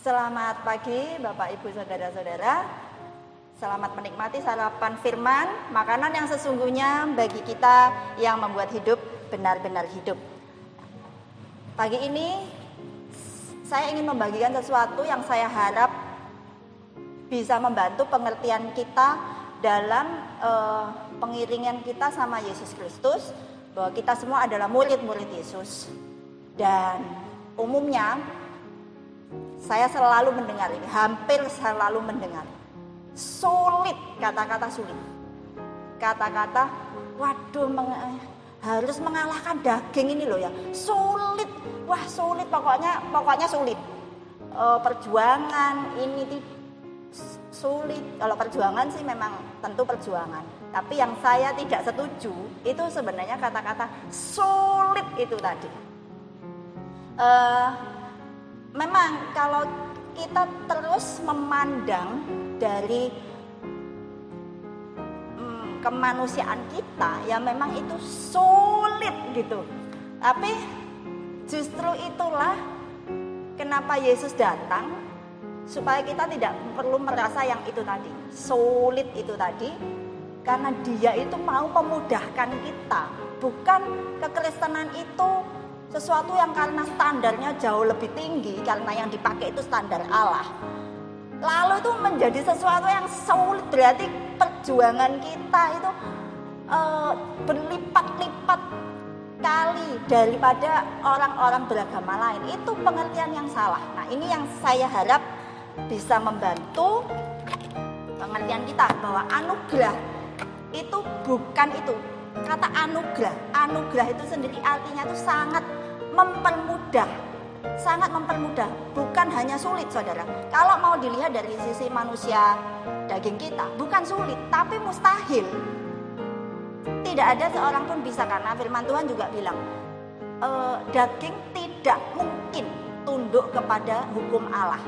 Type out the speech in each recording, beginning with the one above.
Selamat pagi Bapak Ibu Saudara-saudara. Selamat menikmati sarapan firman, makanan yang sesungguhnya bagi kita yang membuat hidup benar-benar hidup. Pagi ini saya ingin membagikan sesuatu yang saya harap bisa membantu pengertian kita dalam pengiringan kita sama Yesus Kristus, bahwa kita semua adalah murid-murid Yesus. Dan umumnya saya selalu mendengar ini, hampir selalu mendengar sulit, kata-kata sulit, kata-kata waduh harus mengalahkan daging ini loh ya, sulit, wah sulit, pokoknya sulit. Perjuangan ini sulit. Kalau perjuangan sih memang tentu perjuangan, tapi yang saya tidak setuju itu sebenarnya kata-kata sulit itu tadi. Memang kalau kita terus memandang dari kemanusiaan kita, ya memang itu sulit gitu. Tapi justru itulah kenapa Yesus datang, supaya kita tidak perlu merasa yang itu tadi, sulit itu tadi, karena Dia itu mau memudahkan kita. Bukan kekristenan itu sesuatu yang karena standarnya jauh lebih tinggi, karena yang dipakai itu standar Allah, lalu itu menjadi sesuatu yang sulit. Berarti perjuangan kita itu berlipat-lipat kali daripada orang-orang beragama lain. Itu pengertian yang salah. Nah, ini yang saya harap bisa membantu pengertian kita, bahwa anugerah itu bukan itu. Kata anugerah itu sendiri artinya itu sangat mempermudah, bukan hanya sulit, saudara. Kalau mau dilihat dari sisi manusia daging kita, bukan sulit, tapi mustahil. Tidak ada seorang pun bisa, karena firman Tuhan juga bilang, daging tidak mungkin tunduk kepada hukum Allah.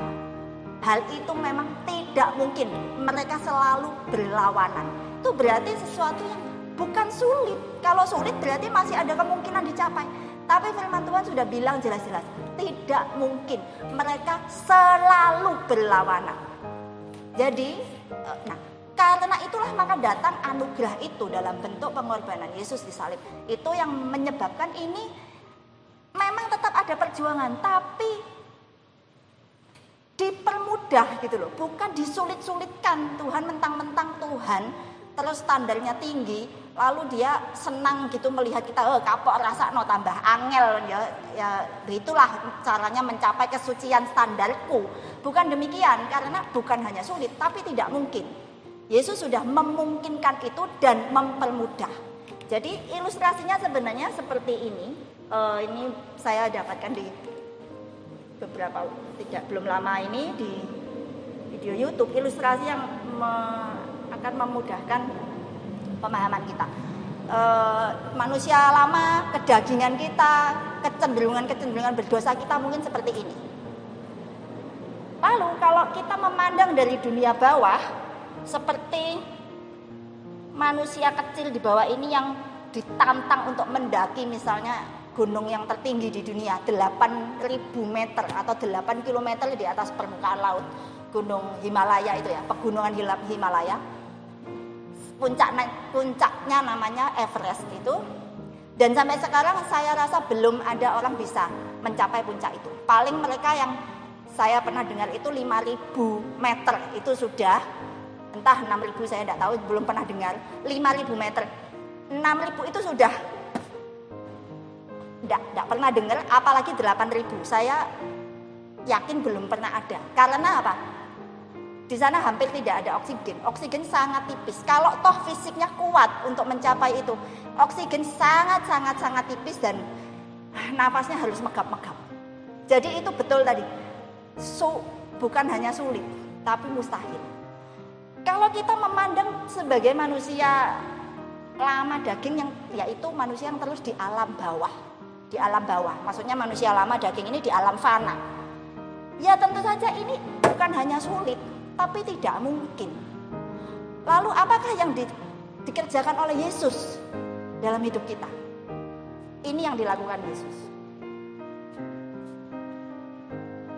Hal itu memang tidak mungkin, mereka selalu berlawanan. Itu berarti sesuatu yang bukan sulit. Kalau sulit berarti masih ada kemungkinan dicapai. Tapi firman Tuhan sudah bilang jelas-jelas, tidak mungkin. Mereka selalu berlawanan. Jadi, karena itulah maka datang anugerah itu dalam bentuk pengorbanan Yesus di salib. Itu yang menyebabkan ini memang tetap ada perjuangan, tapi dipermudah gitu loh. Bukan disulit-sulitkan. Tuhan mentang-mentang Tuhan terus standarnya tinggi, lalu Dia senang gitu melihat kita kapok rasa tambah angel ya itulah caranya mencapai kesucian standarku. Bukan demikian, karena bukan hanya sulit tapi tidak mungkin. Yesus sudah memungkinkan itu dan mempermudah. Jadi ilustrasinya sebenarnya seperti ini. Ini saya dapatkan di belum lama ini di video YouTube, ilustrasi yang akan memudahkan pemahaman kita. Manusia lama, kedagingan kita, kecenderungan berdosa kita mungkin seperti ini. Lalu kalau kita memandang dari dunia bawah, seperti manusia kecil di bawah ini yang ditantang untuk mendaki misalnya gunung yang tertinggi di dunia, 8.000 meter atau 8 km di atas permukaan laut, Gunung Himalaya itu ya, pegunungan Himalaya. Puncaknya namanya Everest itu. Dan sampai sekarang saya rasa belum ada orang bisa mencapai puncak itu. Paling mereka yang saya pernah dengar itu 5.000 meter itu sudah, entah 6.000 saya tidak tahu, belum pernah dengar. 5.000 meter, 6.000 itu sudah tidak pernah dengar, apalagi 8.000. Saya yakin belum pernah ada. Karena apa? Di sana hampir tidak ada oksigen sangat tipis. Kalau toh fisiknya kuat untuk mencapai itu, oksigen sangat tipis dan nafasnya harus megap-megap. Jadi itu betul tadi, bukan hanya sulit, tapi mustahil. Kalau kita memandang sebagai manusia lama daging, yang yaitu manusia yang terus di alam bawah, maksudnya manusia lama daging ini di alam fana. Ya tentu saja ini bukan hanya sulit, tapi tidak mungkin. Lalu apakah yang dikerjakan oleh Yesus dalam hidup kita? Ini yang dilakukan Yesus.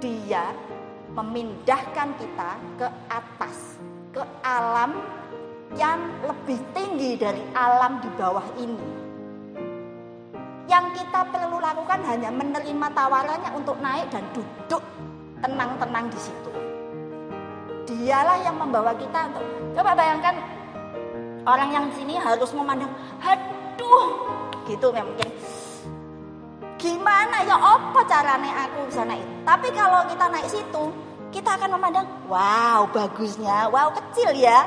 Dia memindahkan kita ke atas, ke alam yang lebih tinggi dari alam di bawah ini. Yang kita perlu lakukan hanya menerima tawarannya untuk naik dan duduk tenang-tenang di situ. Dialah yang membawa kita untuk, coba bayangkan orang yang di sini harus memandang, aduh, gitu mungkin. Gimana ya, apa caranya aku bisa naik? Tapi kalau kita naik situ, kita akan memandang, wow, bagusnya, wow, kecil ya.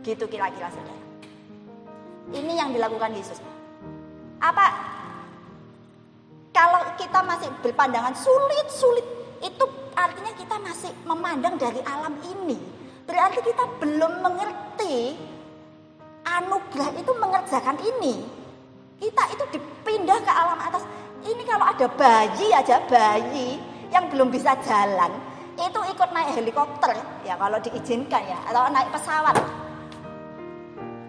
Gitu kira-kira, saudara. Ini yang dilakukan Yesus. Apa? Kalau kita masih berpandangan sulit, itu artinya kita masih memandang dari alam ini. Berarti kita belum mengerti anugerah itu mengerjakan ini. Kita itu dipindah ke alam atas. Ini kalau ada bayi aja, bayi yang belum bisa jalan, itu ikut naik helikopter ya kalau diizinkan ya, atau naik pesawat.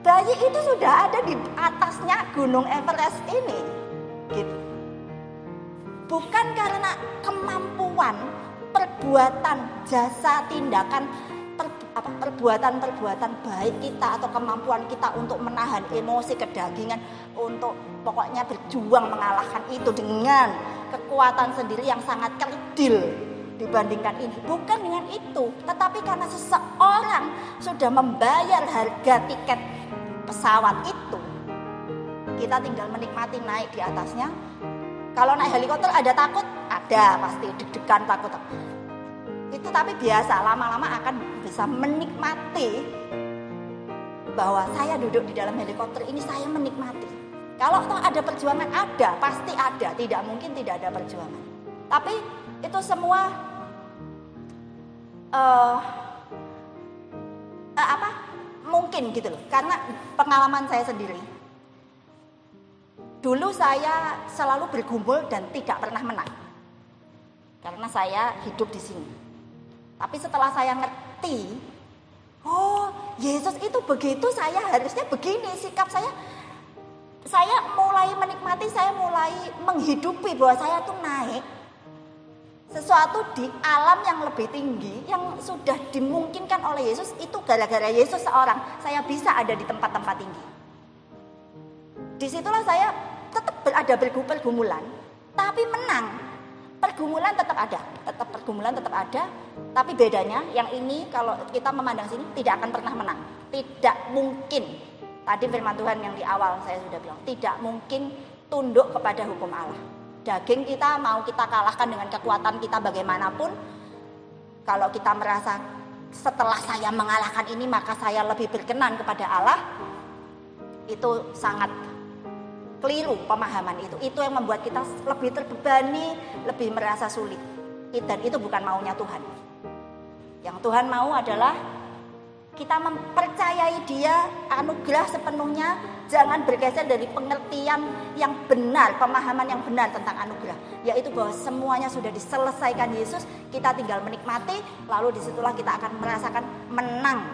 Bayi itu sudah ada di atasnya Gunung Everest ini, gitu. Bukan karena kemampuan, perbuatan, jasa, tindakan, perbuatan baik kita atau kemampuan kita untuk menahan emosi kedagingan, untuk pokoknya berjuang mengalahkan itu dengan kekuatan sendiri yang sangat kerdil dibandingkan ini. Bukan dengan itu, tetapi karena seseorang sudah membayar harga tiket pesawat itu, kita tinggal menikmati naik di atasnya. Kalau naik helikopter ada takut? Ada, pasti deg-degan, takut. Itu tapi biasa, lama-lama akan bisa menikmati bahwa saya duduk di dalam helikopter ini, saya menikmati. Kalau toh ada perjuangan, ada, pasti ada, tidak mungkin tidak ada perjuangan. Tapi itu semua mungkin gitu loh, karena pengalaman saya sendiri. Dulu saya selalu bergumul dan tidak pernah menang, karena saya hidup di sini. Tapi setelah saya ngerti, oh Yesus itu begitu, saya harusnya begini sikap saya. Saya mulai menikmati, saya mulai menghidupi bahwa saya tuh naik sesuatu di alam yang lebih tinggi yang sudah dimungkinkan oleh Yesus. Itu gara-gara Yesus seorang saya bisa ada di tempat-tempat tinggi. Disitulah saya tetap ada pergumulan, tapi menang. Pergumulan tetap ada, tapi bedanya yang ini kalau kita memandang sini tidak akan pernah menang, tidak mungkin. Tadi firman Tuhan yang di awal saya sudah bilang, tidak mungkin tunduk kepada hukum Allah. Daging kita mau kita kalahkan dengan kekuatan kita bagaimanapun. Kalau kita merasa setelah saya mengalahkan ini maka saya lebih berkenan kepada Allah, itu sangat keliru pemahaman itu. Itu yang membuat kita lebih terbebani, lebih merasa sulit. Dan itu bukan maunya Tuhan. Yang Tuhan mau adalah kita mempercayai Dia, anugerah sepenuhnya, jangan bergeser dari pengertian yang benar, pemahaman yang benar tentang anugerah, yaitu bahwa semuanya sudah diselesaikan Yesus, kita tinggal menikmati, lalu disitulah kita akan merasakan menang,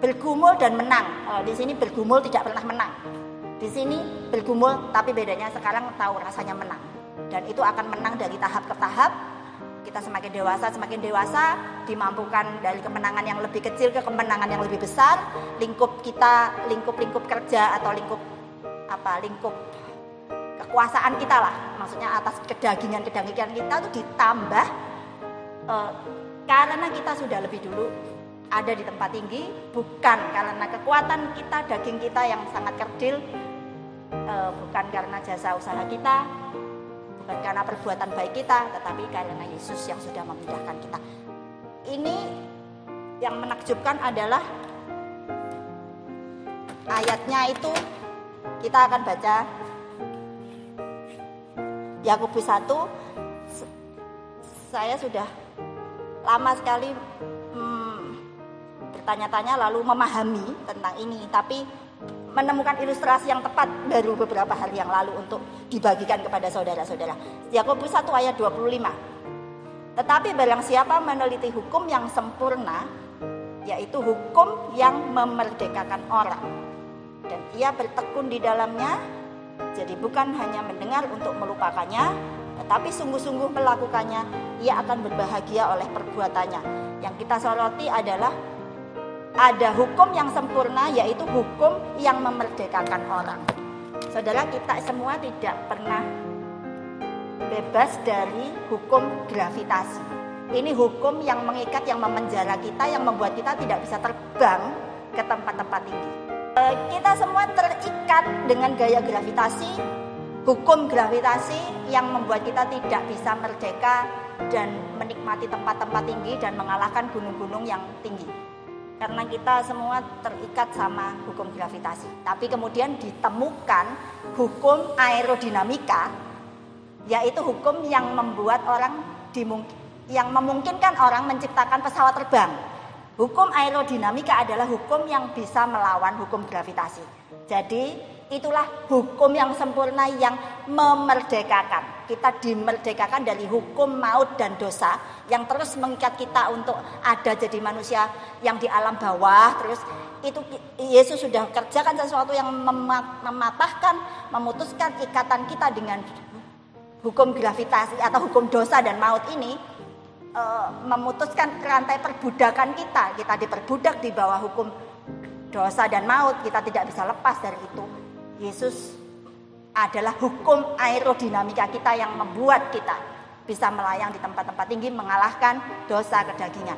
bergumul dan menang. Di sini bergumul tidak pernah menang, di sini bergumul tapi bedanya sekarang tahu rasanya menang, dan itu akan menang dari tahap ke tahap. Kita semakin dewasa dimampukan dari kemenangan yang lebih kecil ke kemenangan yang lebih besar. Lingkup kita, lingkup kerja atau lingkup kekuasaan kita lah, maksudnya atas kedagingan kita itu ditambah karena kita sudah lebih dulu ada di tempat tinggi, bukan karena kekuatan kita, daging kita yang sangat kerdil, bukan karena jasa usaha kita, bukan karena perbuatan baik kita, tetapi karena Yesus yang sudah memindahkan kita. Ini yang menakjubkan adalah ayatnya itu, kita akan baca Yakobus 1. Saya sudah lama sekali bertanya-tanya lalu memahami tentang ini, tapi menemukan ilustrasi yang tepat baru beberapa hari yang lalu untuk dibagikan kepada saudara-saudara. Yakobus 1 ayat 25. Tetapi barang siapa meneliti hukum yang sempurna, yaitu hukum yang memerdekakan orang, dan ia bertekun di dalamnya, jadi bukan hanya mendengar untuk melupakannya, tetapi sungguh-sungguh melakukannya, ia akan berbahagia oleh perbuatannya. Yang kita soroti adalah ada hukum yang sempurna, yaitu hukum yang memerdekakan orang. Saudara, kita semua tidak pernah bebas dari hukum gravitasi. Ini hukum yang mengikat, yang memenjara kita, yang membuat kita tidak bisa terbang ke tempat-tempat tinggi. Kita semua terikat dengan gaya gravitasi, hukum gravitasi yang membuat kita tidak bisa merdeka dan menikmati tempat-tempat tinggi dan mengalahkan gunung-gunung yang tinggi. Karena kita semua terikat sama hukum gravitasi. Tapi kemudian ditemukan hukum aerodinamika, yaitu hukum yang membuat orang yang memungkinkan orang menciptakan pesawat terbang. Hukum aerodinamika adalah hukum yang bisa melawan hukum gravitasi. Jadi itulah hukum yang sempurna yang memerdekakan. Kita dimerdekakan dari hukum maut dan dosa yang terus mengikat kita untuk ada jadi manusia yang di alam bawah. Terus itu Yesus sudah kerjakan sesuatu yang mematahkan, memutuskan ikatan kita dengan hukum gravitasi atau hukum dosa dan maut ini. Memutuskan rantai perbudakan kita diperbudak di bawah hukum dosa dan maut, kita tidak bisa lepas dari itu. Yesus adalah hukum aerodinamika kita yang membuat kita bisa melayang di tempat-tempat tinggi, mengalahkan dosa kedagingan.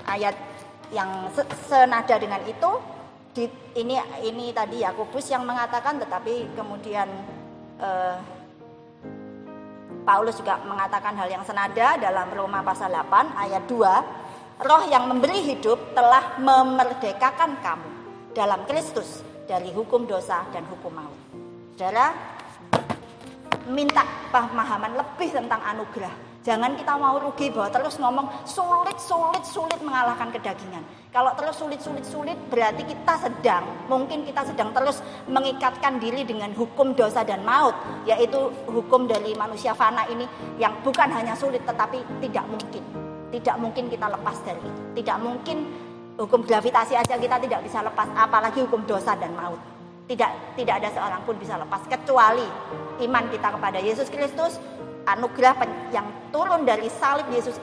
Ayat yang senada dengan itu, ini tadi Yakobus yang mengatakan, tetapi kemudian Paulus juga mengatakan hal yang senada dalam Roma pasal 8 ayat 2. Roh yang memberi hidup telah memerdekakan kamu dalam Kristus dari hukum dosa dan hukum maut. Saudara, minta pemahaman lebih tentang anugerah. Jangan kita mau rugi bahwa terus ngomong sulit mengalahkan kedagingan. Kalau terus sulit berarti mungkin kita sedang terus mengikatkan diri dengan hukum dosa dan maut, yaitu hukum dari manusia fana ini yang bukan hanya sulit tetapi tidak mungkin kita lepas dari itu. Tidak mungkin hukum gravitasi aja kita tidak bisa lepas, apalagi hukum dosa dan maut. Tidak ada seorang pun bisa lepas kecuali iman kita kepada Yesus Kristus. Anugerah yang turun dari salib Yesus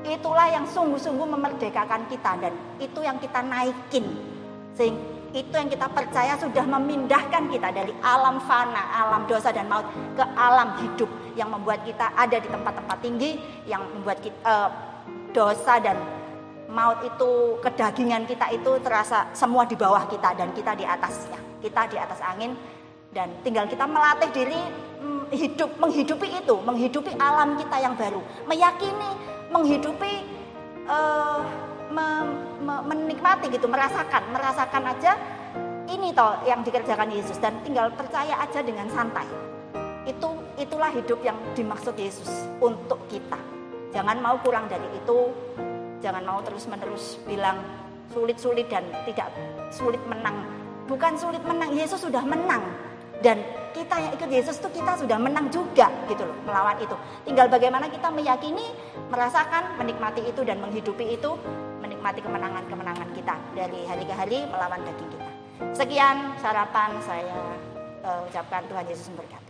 itulah yang sungguh-sungguh memerdekakan kita, dan itu yang kita naikin. Sehingga itu yang kita percaya sudah memindahkan kita dari alam fana, alam dosa dan maut ke alam hidup yang membuat kita ada di tempat-tempat tinggi, yang membuat kita, dosa dan maut itu, kedagingan kita itu terasa semua di bawah kita dan kita di atasnya. Kita di atas angin dan tinggal kita melatih diri menghidupi alam kita yang baru, meyakini, menghidupi, menikmati gitu, merasakan aja ini toh yang dikerjakan Yesus, dan tinggal percaya aja dengan santai. Itulah hidup yang dimaksud Yesus untuk kita. Jangan mau kurang dari itu, jangan mau terus-menerus bilang sulit dan tidak sulit menang. Bukan sulit menang, Yesus sudah menang. Dan kita yang ikut Yesus tuh kita sudah menang juga gitu loh, melawan itu. Tinggal bagaimana kita meyakini, merasakan, menikmati itu dan menghidupi itu, menikmati kemenangan-kemenangan kita dari hari ke hari melawan daging kita. Sekian sarapan saya ucapkan, Tuhan Yesus memberkati.